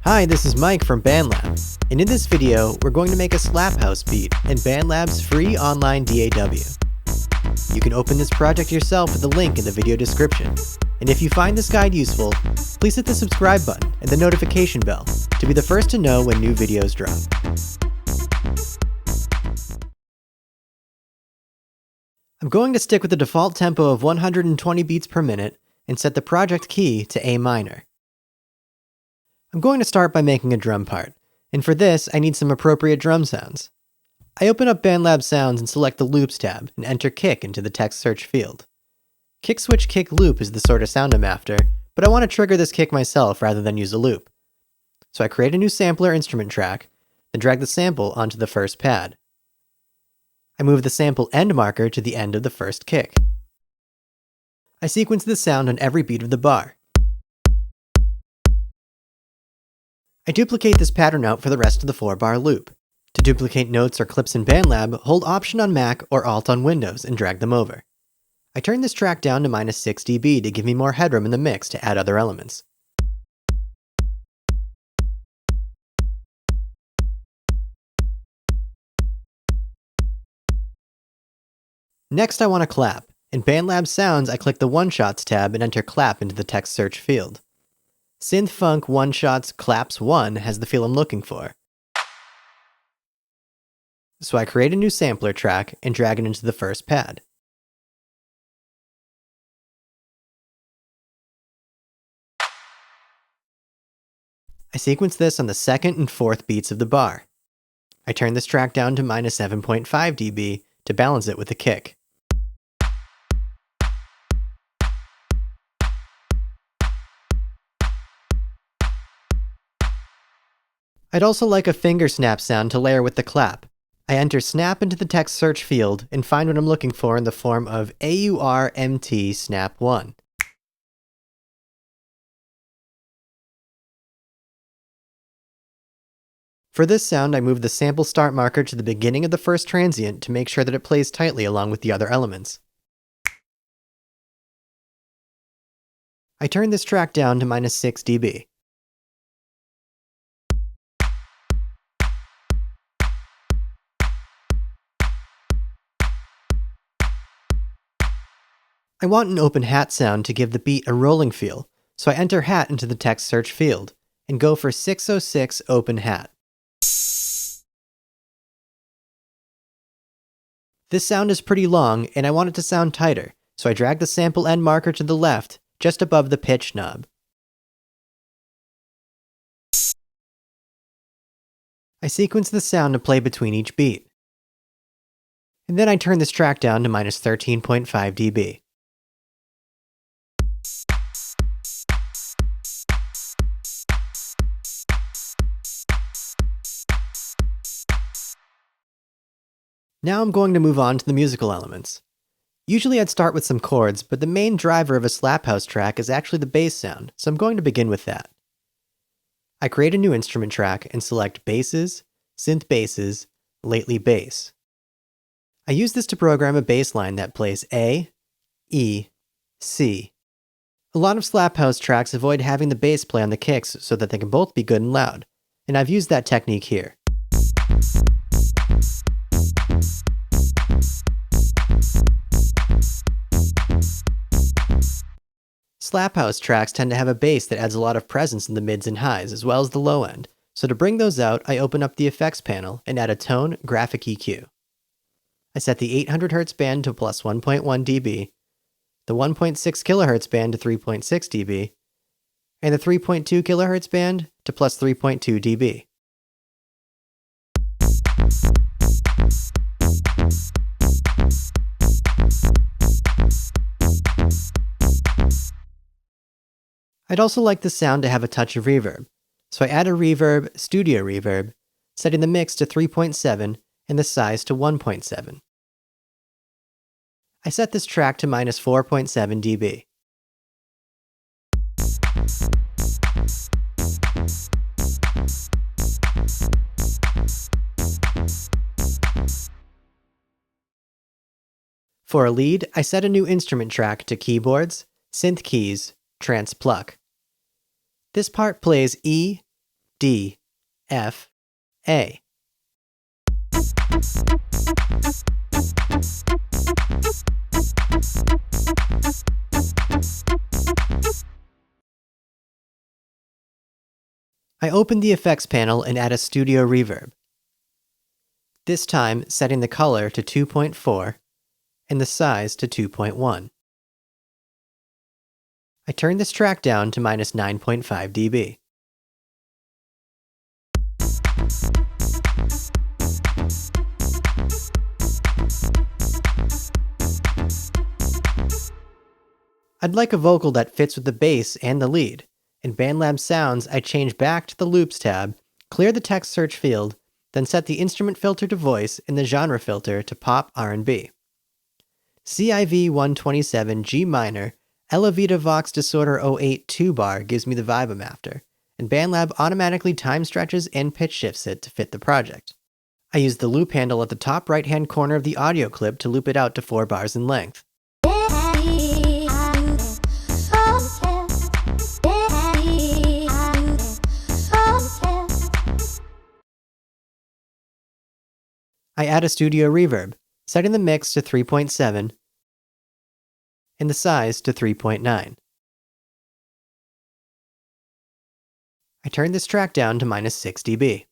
Hi, this is Mike from BandLab's, and in this video, we're going to make a slap house beat in BandLab's free online DAW. You can open this project yourself with the link in the video description, and if you find this guide useful, please hit the subscribe button and the notification bell to be the first to know when new videos drop. I'm going to stick with the default tempo of 120 beats per minute and set the project key to A minor. I'm going to start by making a drum part, and for this I need some appropriate drum sounds. I open up BandLab's Sounds and select the Loops tab and enter kick into the text search field. Kick switch kick loop is the sort of sound I'm after, but I want to trigger this kick myself rather than use a loop. So I create a new sampler instrument track, then drag the sample onto the first pad. I move the sample end marker to the end of the first kick. I sequence the sound on every beat of the bar. I duplicate this pattern out for the rest of the 4-bar loop. To duplicate notes or clips in BandLab, hold Option on Mac or Alt on Windows and drag them over. I turn this track down to -6 dB to give me more headroom in the mix to add other elements. Next I want to clap. In BandLab Sounds, I click the One Shots tab and enter clap into the text search field. Synth Funk One Shots Claps 1 has the feel I'm looking for. So I create a new sampler track and drag it into the first pad. I sequence this on the second and fourth beats of the bar. I turn this track down to -7.5 dB to balance it with a kick. I'd also like a finger snap sound to layer with the clap. I enter snap into the text search field and find what I'm looking for in the form of AURMT snap 1. For this sound, I move the sample start marker to the beginning of the first transient to make sure that it plays tightly along with the other elements. I turn this track down to -6 dB. I want an open hat sound to give the beat a rolling feel, so I enter hat into the text search field and go for 606 open hat. This sound is pretty long and I want it to sound tighter, so I drag the sample end marker to the left, just above the pitch knob. I sequence the sound to play between each beat. And then I turn this track down to -13.5 dB. Now I'm going to move on to the musical elements. Usually I'd start with some chords, but the main driver of a slap house track is actually the bass sound, so I'm going to begin with that. I create a new instrument track and select Basses, Synth Basses, Lately Bass. I use this to program a bass line that plays A, E, C. A lot of slap house tracks avoid having the bass play on the kicks so that they can both be good and loud, and I've used that technique here. Slap house tracks tend to have a bass that adds a lot of presence in the mids and highs, as well as the low end, so to bring those out, I open up the effects panel and add a tone graphic EQ. I set the 800 Hz band to +1.1 dB, the 1.6 kHz band to 3.6 dB, and the 3.2 kHz band to +3.2 dB. I'd also like the sound to have a touch of reverb, so I add a reverb, studio reverb, setting the mix to 3.7 and the size to 1.7. I set this track to -4.7 dB. For a lead, I set a new instrument track to keyboards, synth keys, trance pluck. This part plays E, D, F, A. I open the effects panel and add a studio reverb. This time setting the color to 2.4 and the size to 2.1. I turn this track down to minus 9.5 dB. I'd like a vocal that fits with the bass and the lead. In BandLab's sounds, I change back to the Loops tab, clear the text search field, then set the instrument filter to voice and the genre filter to pop R&B. CIV 127 G minor, Elevita Vox Disorder 08 2-bar gives me the vibe I'm after, and BandLab automatically time stretches and pitch shifts it to fit the project. I use the loop handle at the top right-hand corner of the audio clip to loop it out to 4 bars in length. I add a studio reverb, setting the mix to 3.7 and the size to 3.9. I turn this track down to minus 6 dB.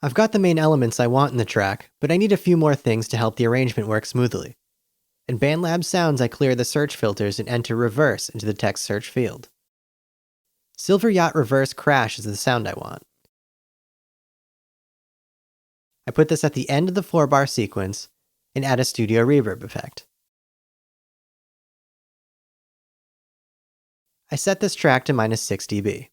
I've got the main elements I want in the track, but I need a few more things to help the arrangement work smoothly. In BandLab's sounds, I clear the search filters and enter reverse into the text search field. Silver Yacht Reverse Crash is the sound I want. I put this at the end of the 4-bar sequence and add a studio reverb effect. I set this track to minus 6 dB.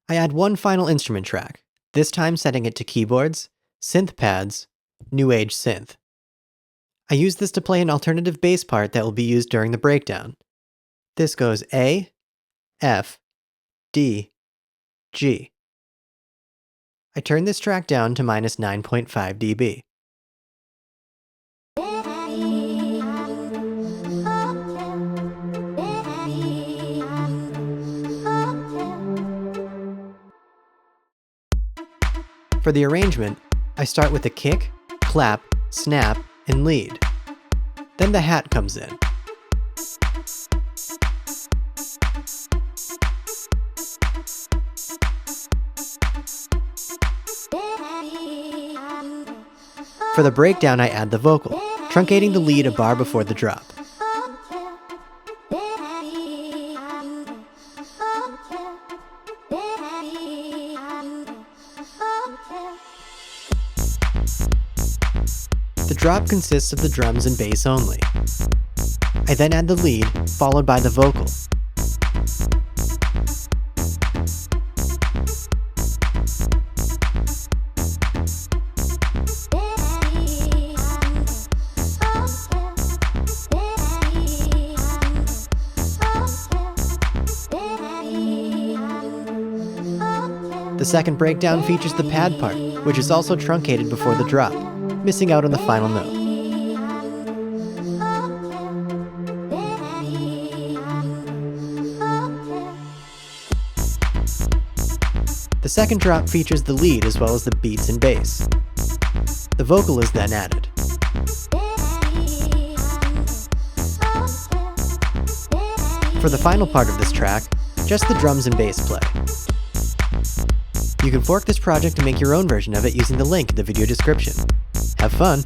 I add one final instrument track, this time setting it to keyboards, synth pads, new age synth. I use this to play an alternative bass part that will be used during the breakdown. This goes A, F, D, G. I turn this track down to minus 9.5 dB. For the arrangement, I start with the kick, clap, snap, and lead. Then the hat comes in. For the breakdown, I add the vocal, truncating the lead a bar before the drop. The drop consists of the drums and bass only. I then add the lead, followed by the vocal. The second breakdown features the pad part, which is also truncated before the drop, missing out on the final note. The second drop features the lead as well as the beats and bass. The vocal is then added. For the final part of this track, just the drums and bass play. You can fork this project and make your own version of it using the link in the video description. Have fun!